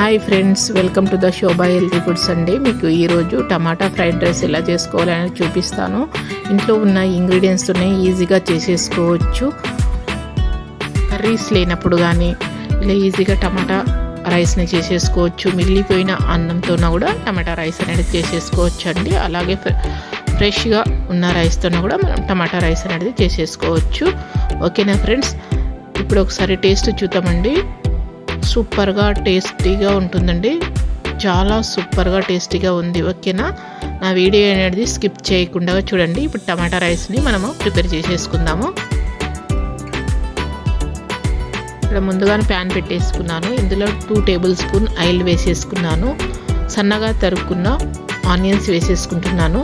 Hi friends, welcome to the Shobha healthy foods అండి. మీకు ఈరోజు టమాటా ఫ్రైడ్ రైస్ ఎలా చేసుకోవాలని చూపిస్తాను. ఇంట్లో ఉన్న ఇంగ్రీడియంట్స్తోనే ఈజీగా చేసేసుకోవచ్చు. కర్రీస్ లేనప్పుడు కానీ ఇలా ఈజీగా టమాటా రైస్ని చేసేసుకోవచ్చు. మిగిలిపోయిన అన్నంతో కూడా టమాటా రైస్ అనేది చేసేసుకోవచ్చు అండి. అలాగే ఫ్రెష్గా ఉన్న రైస్తో కూడా మనం టమాటా రైస్ అనేది చేసేసుకోవచ్చు. ఓకేనా ఫ్రెండ్స్, ఇప్పుడు ఒకసారి టేస్ట్ చూద్దామండి. సూపర్గా టేస్టీగా ఉంటుందండి, చాలా సూపర్గా టేస్టీగా ఉంది. ఓకేనా, నా వీడియో అనేది స్కిప్ చేయకుండా చూడండి. ఇప్పుడు టమాటా రైస్ని మనము ప్రిపేర్ చేసేసుకుందాము. ఇక్కడ ముందుగానే ప్యాన్ పెట్టేసుకున్నాను. ఇందులో 2 టేబుల్ స్పూన్ ఆయిల్ వేసేసుకున్నాను. సన్నగా తరుక్కున్న ఆనియన్స్ వేసేసుకుంటున్నాను.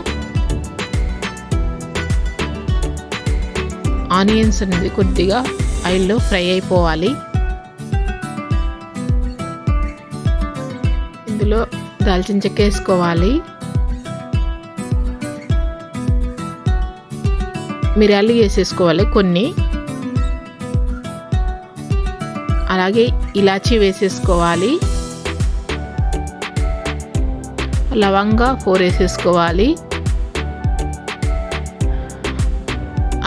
ఆనియన్స్ అనేది కొద్దిగా ఆయిల్లో ఫ్రై అయిపోవాలి. ఇందులో దాల్చిన చెక్క వేసుకోవాలి, మిరియాలు వేసేసుకోవాలి కొన్ని, అలాగే ఇలాచీ వేసేసుకోవాలి, లవంగా 4 వేసేసుకోవాలి,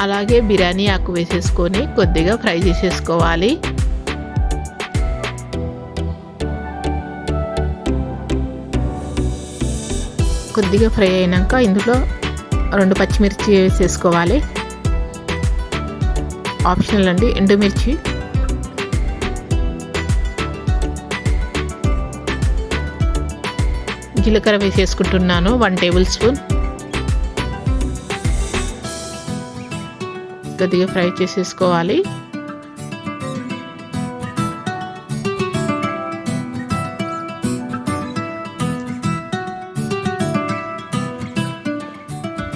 అలాగే బిర్యానీ ఆకు వేసేసుకొని కొద్దిగా ఫ్రై చేసేసుకోవాలి. కొద్దిగా ఫ్రై అయినాక ఇందులో 2 పచ్చిమిర్చి వేసేసుకోవాలి. ఆప్షనల్ అండి, ఎండుమిర్చి. జీలకర్ర వేసేసుకుంటున్నాను 1 టేబుల్ స్పూన్. కొద్దిగా ఫ్రై చేసేసుకోవాలి.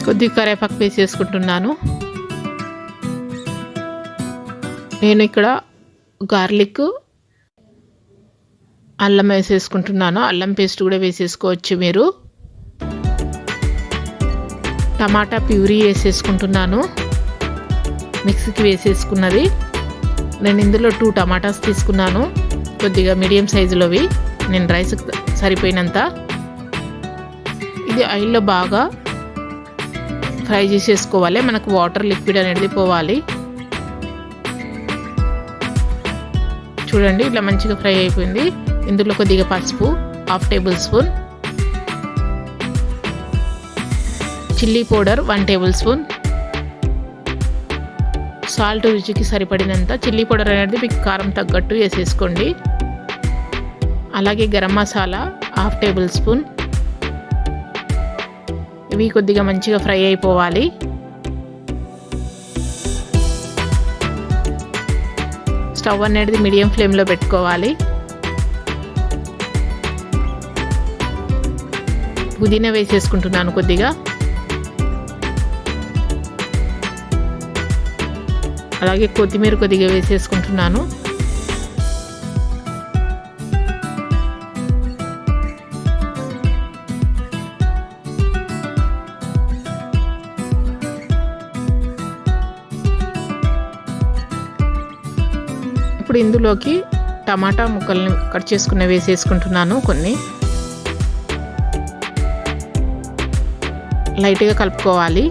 కొద్దిగా కరివేపాకు వేసేసుకుంటున్నాను. నేను ఇక్కడ గార్లిక్, అల్లం వేసేసుకుంటున్నాను. అల్లం పేస్ట్ కూడా వేసేసుకోవచ్చు మీరు. టమాటా ప్యూరీ వేసేసుకుంటున్నాను, మిక్సీకి వేసేసుకున్నది. నేను ఇందులో 2 టమాటాస్ తీసుకున్నాను, కొద్దిగా మీడియం సైజులోవి, నేను రైస్కి సరిపోయినంత. ఇది ఆయిల్లో బాగా ఫ్రై చేసేసుకోవాలి. మనకు వాటర్ లిక్విడ్ అనేది పోవాలి. చూడండి, ఇట్లా మంచిగా ఫ్రై అయిపోయింది. ఇందులో కొద్దిగా పసుపు 1/2 table spoon, chilli powder 1 table spoon, salt రుచికి సరిపడినంత. చిల్లీ పౌడర్ అనేది మీకు కారం తగ్గట్టు వేసేసుకోండి. అలాగే గరం మసాలా 1/2 టేబుల్ స్పూన్. ఇవి కొద్దిగా మంచిగా ఫ్రై అయిపోవాలి. స్టవ్ అనేది మీడియం ఫ్లేమ్లో పెట్టుకోవాలి. పుదీనా వేసేసుకుంటున్నాను కొద్దిగా, అలాగే కొత్తిమీర కొద్దిగా వేసేసుకుంటున్నాను. ఇప్పుడు ఇందులోకి టమాటా ముక్కల్ని కట్ చేసుకుని వేసేసుకుంటున్నాను. కొన్ని లైట్గా కలుపుకోవాలి.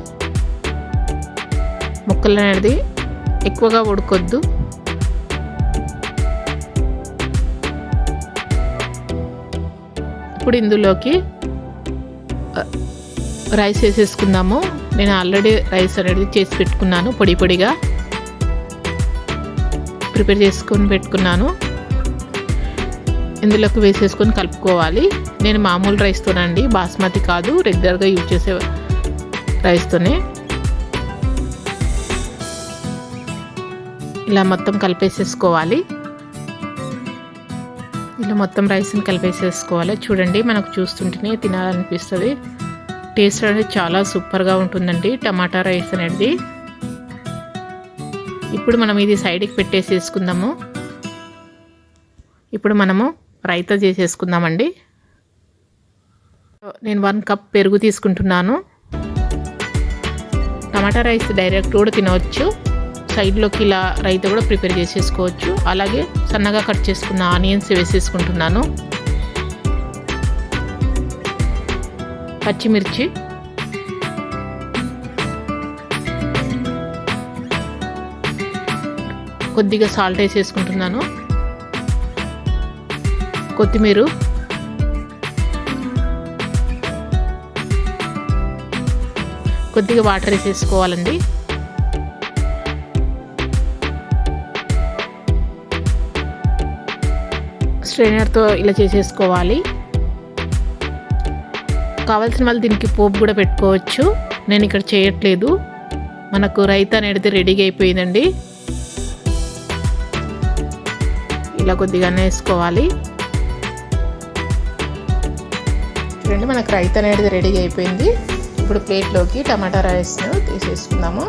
ముక్కలు అనేది ఎక్కువగా ఉడకొద్దు. ఇప్పుడు ఇందులోకి రైస్ వేసేసుకుందాము. నేను ఆల్రెడీ రైస్ అనేది చేసి పెట్టుకున్నాను, పొడి పొడిగా ప్రిపేర్ చేసుకొని పెట్టుకున్నాను. ఇందులోకి వేసేసుకొని కలుపుకోవాలి. నేను మామూలు రైస్తోనండి, బాస్మతి కాదు, రెగ్యులర్గా యూజ్ చేసే రైస్తోనే. ఇలా మొత్తం కలిపేసేసుకోవాలి. ఇలా మొత్తం రైస్ని కలిపేసేసుకోవాలి. చూడండి, మనకు చూస్తుంటేనే తినాలనిపిస్తుంది. టేస్ట్ అనేది చాలా సూపర్గా ఉంటుందండి టమాటా రైస్ అనేది. ఇప్పుడు మనం ఇది సైడ్కి పెట్టేసేసుకుందాము. ఇప్పుడు మనము రైతా చేసేసుకుందామండి. నేను 1 కప్ పెరుగు తీసుకుంటున్నాను. టమాటా రైస్ డైరెక్ట్ కూడా తినవచ్చు. సైడ్లోకి ఇలా రైతా కూడా ప్రిపేర్ చేసేసుకోవచ్చు. అలాగే సన్నగా కట్ చేసుకున్న ఆనియన్స్ వేసేసుకుంటున్నాను. పచ్చిమిర్చి, కొద్దిగా సాల్ట్ వేసేసుకుంటున్నాను, కొత్తిమీర, కొద్దిగా వాటర్ వేసేసుకోవాలండి. స్ట్రైనర్తో ఇలా చేసేసుకోవాలి. కావాల్సిన వాళ్ళు దీనికి పోపు కూడా పెట్టుకోవచ్చు, నేను ఇక్కడ చేయట్లేదు. మనకు రైతా అనేది రెడీగా అయిపోయిందండి. ఇలా కొద్దిగానే వేసుకోవాలి. చూడండి, మనకు రైతా అనేది రెడీగా అయిపోయింది. ఇప్పుడు ప్లేట్లోకి టమాటా రైస్ను తీసేసుకుందాము.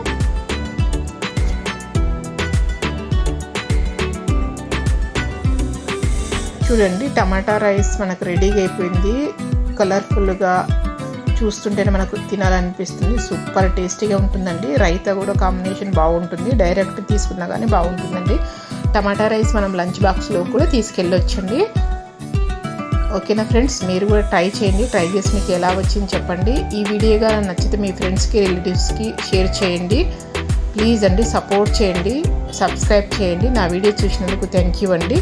చూడండి, టమాటా రైస్ మనకు రెడీగా అయిపోయింది. కలర్ఫుల్గా చూస్తుంటేనే మనకు తినాలనిపిస్తుంది. సూపర్ టేస్టీగా ఉంటుందండి. రైతా కూడా కాంబినేషన్ బాగుంటుంది. డైరెక్ట్ తీసుకున్నా కానీ బాగుంటుందండి. టమాటా రైస్ మనం లంచ్ బాక్స్లో కూడా తీసుకెళ్ళొచ్చండి. ఓకేనా ఫ్రెండ్స్, మీరు కూడా ట్రై చేయండి. ట్రై చేసి మీకు ఎలా వచ్చింది చెప్పండి. ఈ వీడియోగా నచ్చితే మీ ఫ్రెండ్స్కి, రిలేటివ్స్కి షేర్ చేయండి. ప్లీజ్ అండి, సపోర్ట్ చేయండి, సబ్స్క్రైబ్ చేయండి. నా వీడియో చూసినందుకు థ్యాంక్ యూ అండి.